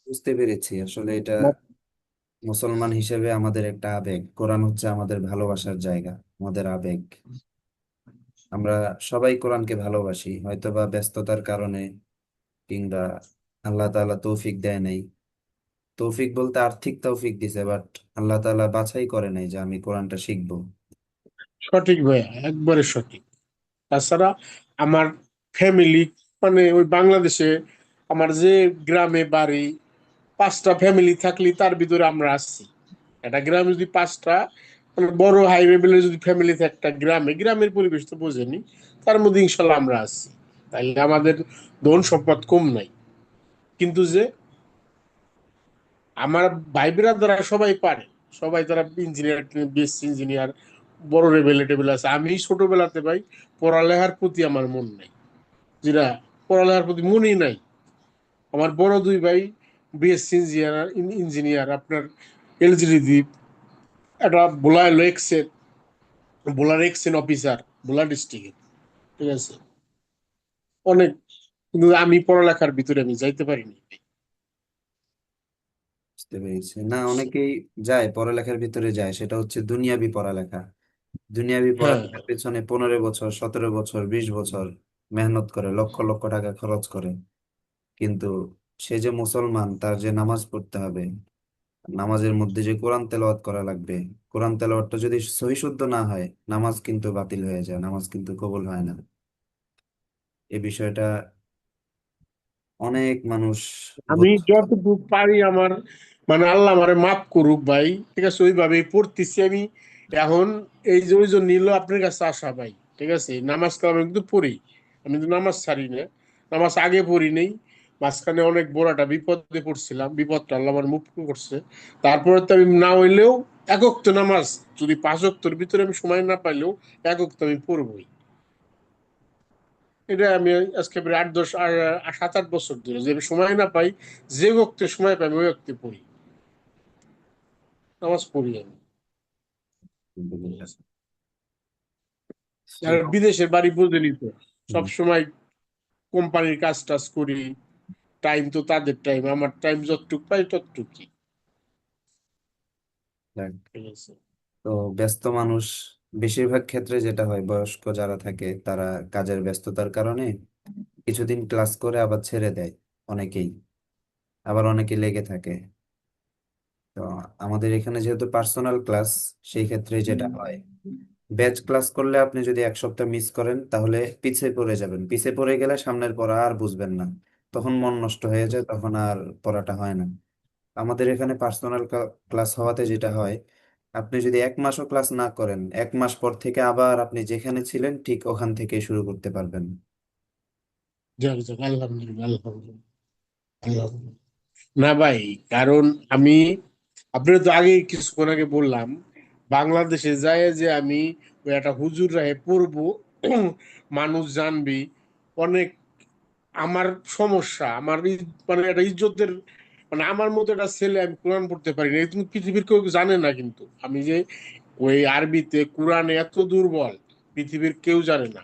বুঝতে পেরেছি আসলে এটা মুসলমান হিসেবে আমাদের একটা আবেগ। কোরআন হচ্ছে আমাদের ভালোবাসার জায়গা, আমাদের আবেগ। আমরা সবাই কোরআনকে ভালোবাসি, হয়তোবা ব্যস্ততার কারণে কিংবা আল্লাহ তাআলা তৌফিক দেয় নাই। তৌফিক বলতে আর্থিক তৌফিক দিছে, বাট আল্লাহ তাআলা বাছাই করে নাই যে আমি কোরআনটা শিখবো। সঠিক ভাইয়া, একবারে সঠিক। তাছাড়া আমার ফ্যামিলি, মানে ওই বাংলাদেশে আমার যে গ্রামে বাড়ি, 5টা ফ্যামিলি থাকলে তার ভিতরে আমরা আছি। একটা গ্রামে যদি 5টা, মানে বড় হাই লেভেলের যদি ফ্যামিলি থাকে একটা গ্রামে, গ্রামের পরিবেশ তো বোঝেনি, তার মধ্যে ইনশাল্লাহ আমরা আছি। তাই আমাদের ধন সম্পদ কম নাই, কিন্তু যে আমার ভাই ব্রাদাররা সবাই পারে, সবাই তারা ইঞ্জিনিয়ার, বিএসসি ইঞ্জিনিয়ার, বড় লেভেলে টেবিল আছে। আমি ছোটবেলাতে ভাই পড়ালেখার প্রতি আমার মন নাই, যেটা পড়ালেখার প্রতি মনই নাই। আমার বড় দুই ভাই বিএসসি ইঞ্জিনিয়ার, ইঞ্জিনিয়ার আপনার এলজিডি দ্বীপ, একটা বোলার এক্সের, বোলার এক্সেন অফিসার, বোলার ডিস্ট্রিক্টের, ঠিক আছে, অনেক। কিন্তু আমি পড়ালেখার ভিতরে আমি যাইতে পারিনি। বুঝতে পেরেছি। না, অনেকেই যায় পড়ালেখার ভিতরে যায়, সেটা হচ্ছে দুনিয়াবি পড়ালেখা। দুনিয়াবি হ্যাঁ, পড়ালেখার পেছনে 15 বছর, 17 বছর, 20 বছর মেহনত করে, লক্ষ লক্ষ টাকা খরচ করে। কিন্তু সে যে মুসলমান, তার যে নামাজ পড়তে হবে, নামাজের মধ্যে যে কোরআন তেলাওয়াত করা লাগবে, কোরআন তেলাওয়াতটা যদি সহি শুদ্ধ না হয়, নামাজ কিন্তু বাতিল হয়ে যায়, নামাজ কিন্তু কবুল হয় না। এই বিষয়টা অনেক মানুষ আমি বুঝছে। যতটুকু পারি আমার, মানে আল্লাহ আমারে মাফ করুক ভাই, ঠিক আছে, ওইভাবেই পড়তেছি আমি এখন। এই যে ওই জন্য নিল আপনার কাছে আসা ভাই, ঠিক আছে। নামাজ কালাম আমি কিন্তু পড়ি, আমি কিন্তু নামাজ ছাড়ি না। নামাজ আগে পড়ি নেই, মাঝখানে অনেক বড় একটা বিপদে পড়ছিলাম, বিপদটা আল্লাহ আমার মুক্ত করছে। তারপরে তো আমি না হইলেও একক তো নামাজ, যদি 5 ওয়াক্তের ভিতরে আমি সময় না পাইলেও একক তো আমি পড়বই। এটা আমি আজকে প্রায় 7-8 বছর ধরে, যে আমি সময় না পাই, যে বক্তে সময় পাই আমি ওই বক্তে পড়ি, নামাজ পড়ি আমি। আর বিদেশের বাড়ি বুঝেনি তো, সব সময় কোম্পানির কাজ টাজ করি, টাইম তো তাদের টাইম, আমার টাইম যতটুক পাই ততটুকুই, ঠিক আছে। তো ব্যস্ত মানুষ, বেশিরভাগ ক্ষেত্রে যেটা হয়, বয়স্ক যারা থাকে তারা কাজের ব্যস্ততার কারণে কিছুদিন ক্লাস করে আবার ছেড়ে দেয় অনেকেই, আবার অনেকে লেগে থাকে। তো আমাদের এখানে যেহেতু পার্সোনাল ক্লাস, সেই ক্ষেত্রে যেটা হয়, ব্যাচ ক্লাস করলে আপনি যদি 1 সপ্তাহ মিস করেন তাহলে পিছিয়ে পড়ে যাবেন। পিছিয়ে পড়ে গেলে সামনের পড়া আর বুঝবেন না, তখন মন নষ্ট হয়ে যায়, তখন আর পড়াটা হয় না। আমাদের এখানে পার্সোনাল ক্লাস হওয়াতে যেটা হয়, আপনি যদি 1 মাসও ক্লাস না করেন, 1 মাস পর থেকে আবার আপনি যেখানে ছিলেন ঠিক ওখান থেকে শুরু করতে পারবেন। যাক যাক, আলহামদুলিল্লাহ, আলহামদুলিল্লাহ, আলহামদুলিল্লাহ। না ভাই, কারণ আমি আপনার তো আগে কিছুক্ষণ আগে বললাম, বাংলাদেশে যায় যে আমি ওই একটা হুজুর রাহে পড়বো, মানুষ জানবি অনেক, আমার সমস্যা, আমার মানে একটা ইজ্জতের, মানে আমার মতো একটা ছেলে আমি কোরআন পড়তে পারি না, কিন্তু পৃথিবীর কেউ জানে না, কিন্তু আমি যে ওই আরবিতে কোরআনে এত দুর্বল, পৃথিবীর কেউ জানে না,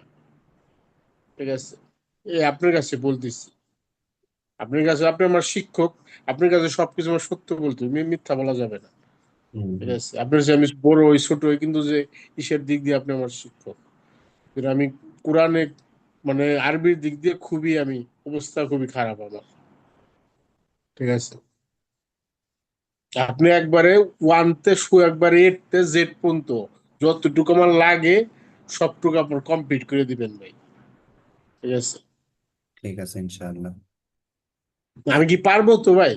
ঠিক আছে। আপনার কাছে বলতেছি, আপনার কাছে, আপনি আমার শিক্ষক, আপনার কাছে সবকিছু আমার সত্য বলতে হবে, মিথ্যা বলা যাবে না, হুম, ঠিক হুম। আছে। আপনার যে আমি বড় হই ছোট হই, কিন্তু যে ইসের দিক দিয়ে আপনি আমার শিক্ষক, কিন্তু আমি কোরআনে, মানে আরবির দিক দিয়ে খুবই আমি, অবস্থা খুবই খারাপ আমার, ঠিক আছে। আপনি একবারে ওয়ানতে শু, একবারে এইটতে জেড পর্যন্ত যতটুকু আমার লাগে সবটুকু আপনার কমপ্লিট করে দিবেন ভাই, ঠিক আছে। ঠিক আছে, ইনশাআল্লাহ। আমি কি পারবো তো ভাই?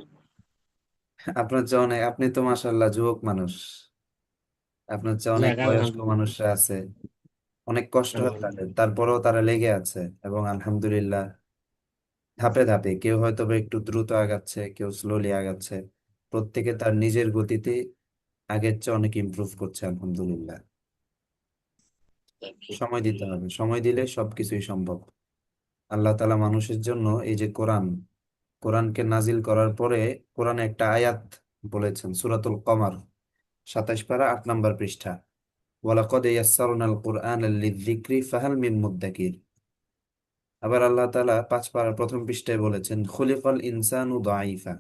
আপনার চেয়ে অনেক, আপনি তো মাশাআল্লাহ যুবক মানুষ, আপনার চেয়ে অনেক যাক, বয়স্ক আলহামদুলিল্লাহ, মানুষরা আছে, অনেক কষ্ট হয় তাদের, আলহামদুলিল্লাহ। তারপরেও তারা লেগে আছে। এবং আলহামদুলিল্লাহ, ধাপে ধাপে, কেউ হয়তো বা একটু দ্রুত আগাচ্ছে, কেউ স্লোলি আগাচ্ছে, প্রত্যেকে তার নিজের গতিতে আগের চেয়ে অনেক ইমপ্রুভ করছে, আলহামদুলিল্লাহ। সময় দিতে হবে, সময় দিলে সবকিছুই সম্ভব। আল্লাহ তাআলা মানুষের জন্য এই যে কোরআন, কোরআনকে নাজিল করার পরে কোরআনে একটা আয়াত বলেছেন, সূরাতুল কমার 27 পারা 8 নম্বর পৃষ্ঠা, ওয়ালাকাদ ইয়াসসারনাল কুরআনা লিযিকরি ফাহাল মিন মুদ্দাকির। আবার আল্লাহ তাআলা 5 পারা প্রথম পৃষ্ঠায় বলেছেন খুলিকাল ইনসানু দাঈফা।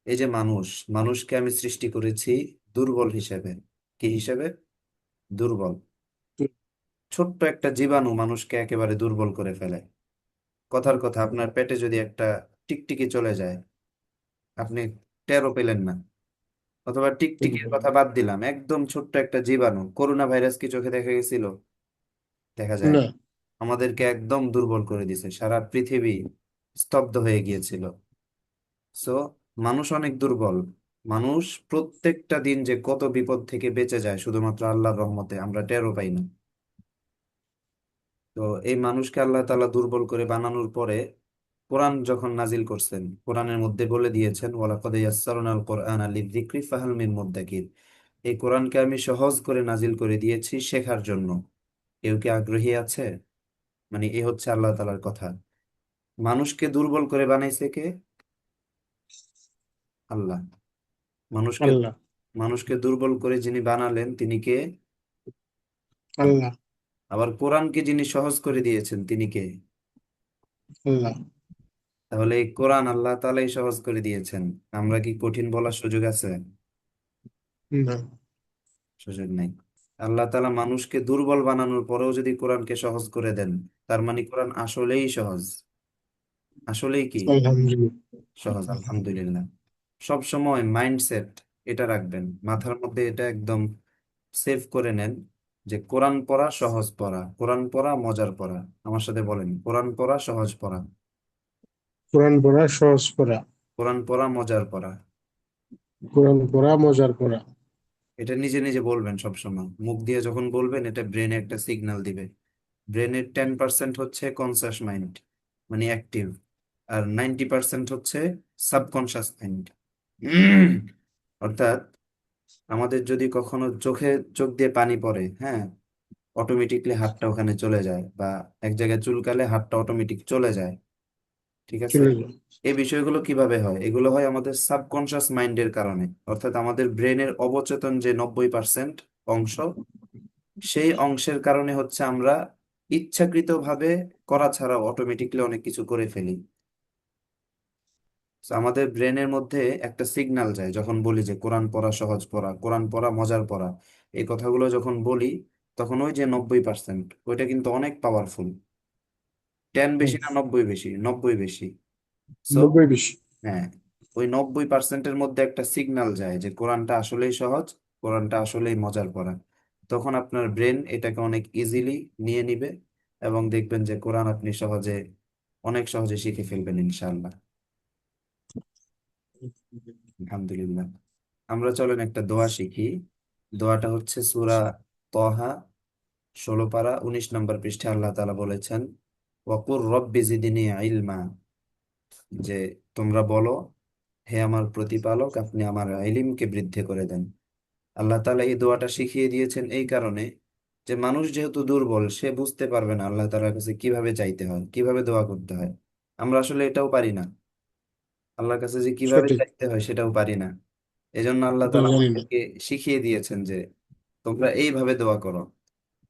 এই যে মানুষ, মানুষকে আমি সৃষ্টি করেছি দুর্বল হিসেবে। কি হিসেবে? দুর্বল। ছোট্ট একটা জীবাণু মানুষকে একেবারে দুর্বল করে ফেলে। কথার কথা, আপনার পেটে যদি একটা টিকটিকি চলে যায়, আপনি টেরও পেলেন না। অথবা টিকটিকির কথা বাদ দিলাম, একদম ছোট্ট একটা জীবাণু, করোনা ভাইরাস কি চোখে দেখা গেছিল? দেখা যায় না। না। আমাদেরকে একদম দুর্বল করে দিছে, সারা পৃথিবী স্তব্ধ হয়ে গিয়েছিল। সো মানুষ অনেক দুর্বল। মানুষ প্রত্যেকটা দিন যে কত বিপদ থেকে বেঁচে যায় শুধুমাত্র আল্লাহর রহমতে, আমরা টেরও পাই না। তো এই মানুষকে আল্লাহ তাআলা দুর্বল করে বানানোর পরে কোরআন যখন নাজিল করছেন, কোরআনের মধ্যে বলে দিয়েছেন ওয়ালাকাদ ইয়াসসারনাল কোরআনা লিযিকরি ফাহাল মিন মুদ্দাকির। এই কোরআনকে আমি সহজ করে নাজিল করে দিয়েছি শেখার জন্য। কেউ কি আগ্রহী আছে? মানে এ হচ্ছে আল্লাহ তাআলার কথা। মানুষকে দুর্বল করে বানাইছে কে? আল্লাহ। মানুষকে আল্লাহ। মানুষকে দুর্বল করে যিনি বানালেন তিনি কে? আল্লাহ। আল্লাহ। আবার কোরআনকে যিনি সহজ করে দিয়েছেন তিনি কে? আল্লাহ। তাহলে এই কোরআন আল্লাহ তাআলাই সহজ করে দিয়েছেন। আমরা কি কঠিন বলার সুযোগ আছে? না। সুযোগ নাই। আল্লাহ তাআলা মানুষকে দুর্বল বানানোর পরেও যদি কোরআনকে সহজ করে দেন, তার মানে কোরআন আসলেই সহজ। আসলেই কি আলহামদুলিল্লাহ। সহজ? আলহামদুলিল্লাহ। সব সময় মাইন্ডসেট এটা রাখবেন, মাথার মধ্যে এটা একদম সেভ করে নেন যে কোরআন পড়া সহজ পড়া, কোরআন পড়া মজার পড়া। আমার সাথে বলেন, কোরআন পড়া সহজ পড়া, কোরআন পড়া সহজ পড়া। কোরআন পড়া মজার পড়া। কোরআন পড়া মজার পড়া। এটা নিজে নিজে বলবেন সব সময়, মুখ দিয়ে যখন বলবেন এটা ব্রেনে একটা সিগন্যাল দিবে। ব্রেনের 10% হচ্ছে কনসাস মাইন্ড, মানে অ্যাক্টিভ, আর 90% হচ্ছে সাবকনশাস মাইন্ড। অর্থাৎ আমাদের যদি কখনো চোখ দিয়ে পানি পড়ে, হ্যাঁ, অটোমেটিকলি হাতটা ওখানে চলে যায়, বা এক জায়গায় চুলকালে হাতটা অটোমেটিক চলে যায়। ঠিক আছে? চলে যায়। এই বিষয়গুলো কিভাবে হয়? এগুলো হয় আমাদের সাবকনশাস মাইন্ডের কারণে। অর্থাৎ আমাদের ব্রেনের অবচেতন যে 90% অংশ, সেই অংশের কারণে হচ্ছে আমরা ইচ্ছাকৃতভাবে করা ছাড়াও অটোমেটিকলি অনেক কিছু করে ফেলি। So, আমাদের ব্রেনের মধ্যে একটা সিগন্যাল যায় যখন বলি যে কোরআন পড়া সহজ পড়া, কোরআন পড়া মজার পড়া। এই কথাগুলো যখন বলি, তখন ওই যে 90% ওইটা কিন্তু অনেক পাওয়ারফুল। 10 বেশি না 90 বেশি? 90 বেশি। সো 90 বেশি। হ্যাঁ, ওই 90%-এর মধ্যে একটা সিগন্যাল যায় যে কোরআনটা আসলেই সহজ, কোরআনটা আসলেই মজার পড়া। তখন আপনার ব্রেন এটাকে অনেক ইজিলি নিয়ে নিবে, এবং দেখবেন যে কোরআন আপনি অনেক সহজে শিখে ফেলবেন ইনশাআল্লাহ। আলহামদুলিল্লাহ। আমরা চলেন একটা দোয়া শিখি। দোয়াটা হচ্ছে সূরা তহা 16 পারা 19 নম্বর পৃষ্ঠাে আল্লাহ তাআলা বলেছেন ওয়াকুর রব্বি জিদনি ইলমা, যে তোমরা বলো হে আমার প্রতিপালক আপনি আমার ইলমকে বৃদ্ধি করে দেন। আল্লাহ তাআলা এই দোয়াটা শিখিয়ে দিয়েছেন এই কারণে যে মানুষ যেহেতু দুর্বল, সে বুঝতে পারবে না আল্লাহ তাআলার কাছে কিভাবে চাইতে হয়, কিভাবে দোয়া করতে হয়। আমরা আসলে এটাও পারি না, আল্লাহর কাছে যে কিভাবে সঠিক। চাইতে হয় সেটাও পারি না। এজন্য আল্লাহ এটা তাআলা জানি না। আমাদেরকে শিখিয়ে দিয়েছেন যে তোমরা এইভাবে দোয়া করো,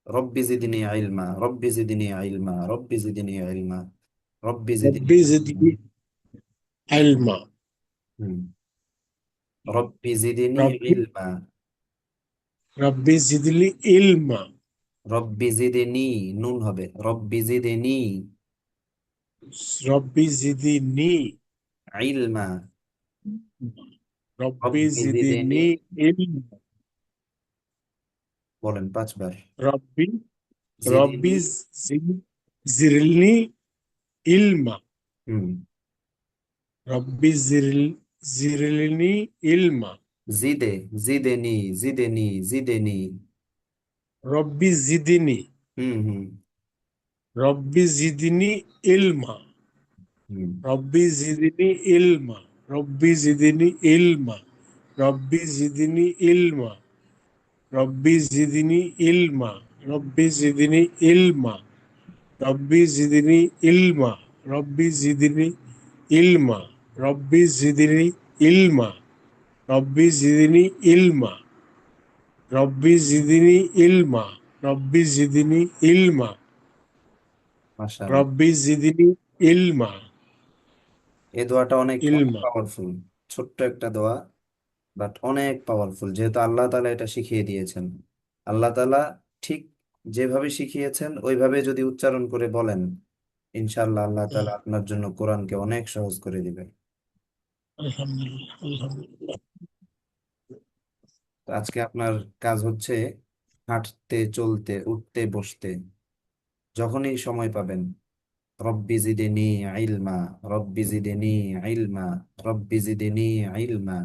রব্বি জিদনি ইলমা, রব্বি জিদনি ইলমা, রব্বি জিদনি ইলমা, রব্বি জিদনি রব্বি ইলমা। জিদনি ইলমা। হুম। রব্বি জিদনি রব্বি ইলমা। রব্বি জিদলি ইলমা। রব্বি জিদনি, নুন হবে, রব্বি জিদনি রব্বি জিদিনি ইলমা। রব্বি রব্বি জিদনি, জিদিনি ইলমা। বলেন 5 বার। রব্বি জিদনি। রব্বি জিরনি ইলমা। হুম। রব্বি জিরলিনি ইলমা। জিদে, জিদেনি, জিদেনি, জিদেনি। রব্বি জিদিনি। হুম হুম রব্বি জিদিনি ইলমা। হুম। রব্বি জিদিনি ইলমা। রব্বি জিদিনি ইলমা। রব্বি জিদিনি ইলমা। রব্বি জিদিনি ইলমা। রব্বি জিদিনি ইলমা। রব্বি জিদিনি ইলমা। রব্বি জিদিনি ইলমা। রব্বি জিদিনি ইলমা। রব্বি জিদিনি ইলমা। রব্বি জিদিনি ইলমা। রব্বি জিদিনি ইলমা। মাশাআল্লাহ। রব্বি জিদনি ইলমা। এই দোয়াটা অনেক অনেক ইলমা। পাওয়ারফুল। ছোট্ট একটা দোয়া, বাট অনেক পাওয়ারফুল, যেহেতু আল্লাহ তাআলা এটা শিখিয়ে দিয়েছেন। আল্লাহ তাআলা ঠিক যেভাবে শিখিয়েছেন ওইভাবে যদি উচ্চারণ করে বলেন, ইনশাআল্লাহ আল্লাহ তাআলা আপনার জন্য কোরআনকে অনেক সহজ করে দিবেন। আলহামদুলিল্লাহ, আলহামদুলিল্লাহ। তো আজকে আপনার কাজ হচ্ছে হাঁটতে, চলতে, উঠতে, বসতে, যখনই সময় পাবেন রব্বি জিদনি ইলমা, রব্বি জিদনি ইলমা, রব্বি জিদনি ইলমা।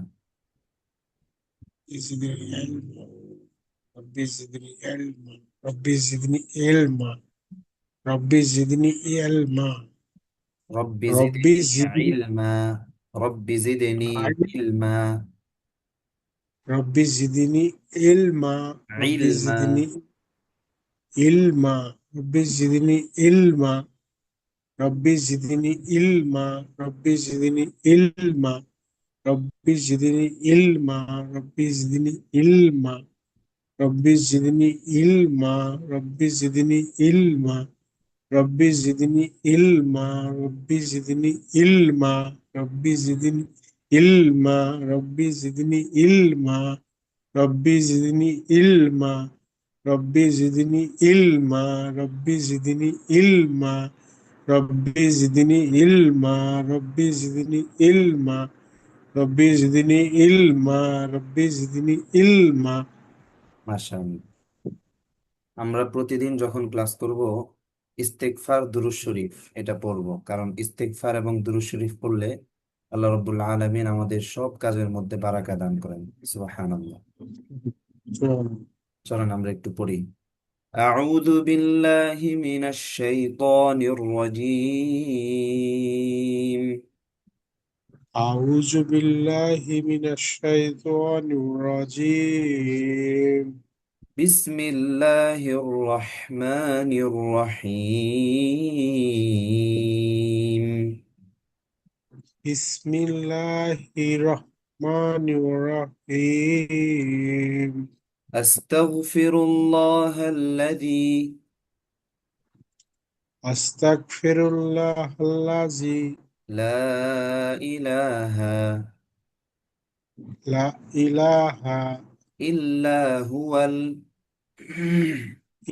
زدني علما. ربي زدني علما. ربي زدني علما. ربي زدني علما. ربي ربي زدني زدني علما، ربي زدني علما. ربي زدني علما. ربي زدني علما. علما. ربي زدني علما. ربي زدني علما. ربي زدني علما. ربي زدني علما. ربي زدني علما. ربي زدني علما. ربي زدني علما. ربي زدني علما. ربي زدني علما. ربي زدني علما. ربي زدني علما. ربي زدني علما. ربي زدني علما. ربي زدني علما. ربي زدني علما. ربي زدني علما. ربي زدني علما. ربي زدني علما. মাশাআল্লাহ। আমরা প্রতিদিন যখন ক্লাস করব ইস্তেগফার দুরূদ শরীফ এটা পড়বো, কারণ ইস্তেগফার এবং দুরূদ শরীফ পড়লে আল্লাহ রাব্বুল আলামিন আমাদের সব কাজের মধ্যে বারাকা দান করেন। সুবহানাল্লাহ। চলেন আমরা একটু পড়ি। أعوذ بالله من الشيطان الرجيم. أعوذ بالله من الشيطان الرجيم. بسم الله الرحمن الرحيم. بسم الله الرحمن الرحيم. أستغفر الله الذي أستغفر الله الذي لا إله لا إله إلا هو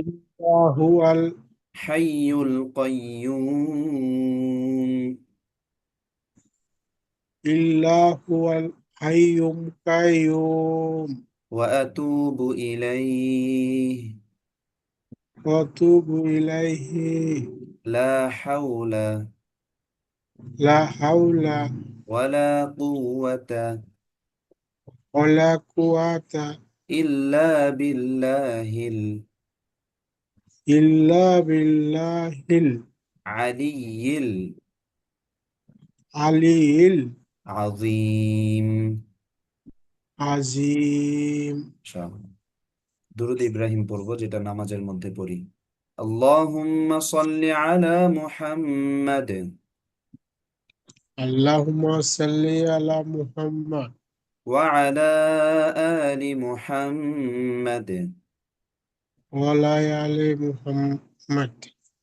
إلا هو الحي القيوم. إلا هو الحي القيوم. وأتوب إليه. وأتوب إليه. لا حول لا حول ولا قوة ولا قوة إلا بالله إلا بالله العلي العلي العظيم. العظيم. ইনশাআল্লাহ। দুরূদ ইব্রাহিম পড়বো, যেটা নামাজের মধ্যে পড়ি। আল্লাহুম্মা সাল্লি আলা মুহাম্মাদ اللهم صل على محمد ওয়া আলা আলি মুহাম্মাদ وعلى آل محمد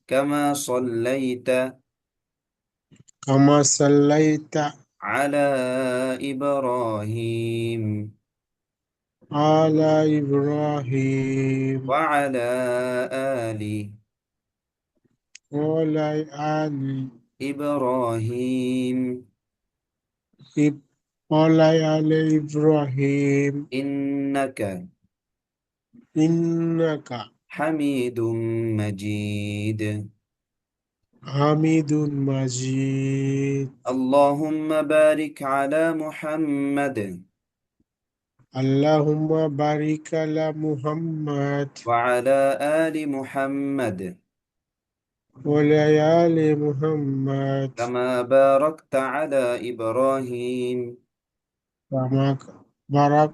কামা সাল্লাইতা كما صليت على إبراهيم على إبراهيم وعلى آل وعلى آل إبراهيم وعلى آل إبراهيم إنك إنك حميد مجيد. حميد مجيد. اللهم بارك على محمد اللهم بارك على محمد وعلى آل محمد وعلى آل محمد كما باركت على إبراهيم كما بارك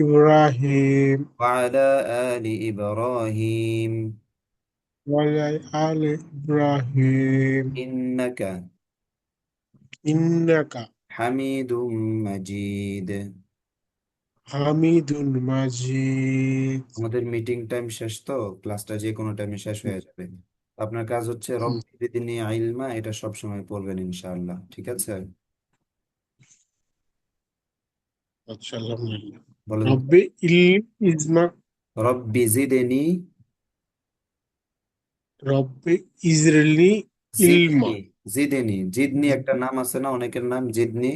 إبراهيم وعلى آل إبراهيم وعلى آل إبراهيم إنك إنك حميد مجيد. حميد مجيد. আমাদের মিটিং টাইম শেষ, তো ক্লাসটা যে কোনো টাইমে শেষ হয়ে যাবে। আপনার কাজ হচ্ছে হুম, রব্বি জিদনি ইলমা, এটা সবসময় পড়বেন ইনশাআল্লাহ, ঠিক আছে? আচ্ছা, আলহামদুলিল্লাহ। বলেন তো। রব্বি ইজমা রব্বি জিদনি, রব্বি ইজরাইলি ইলমা। জিদনি, জিদনি, জিদনি একটা নাম আছে না অনেকের নাম জিদনি?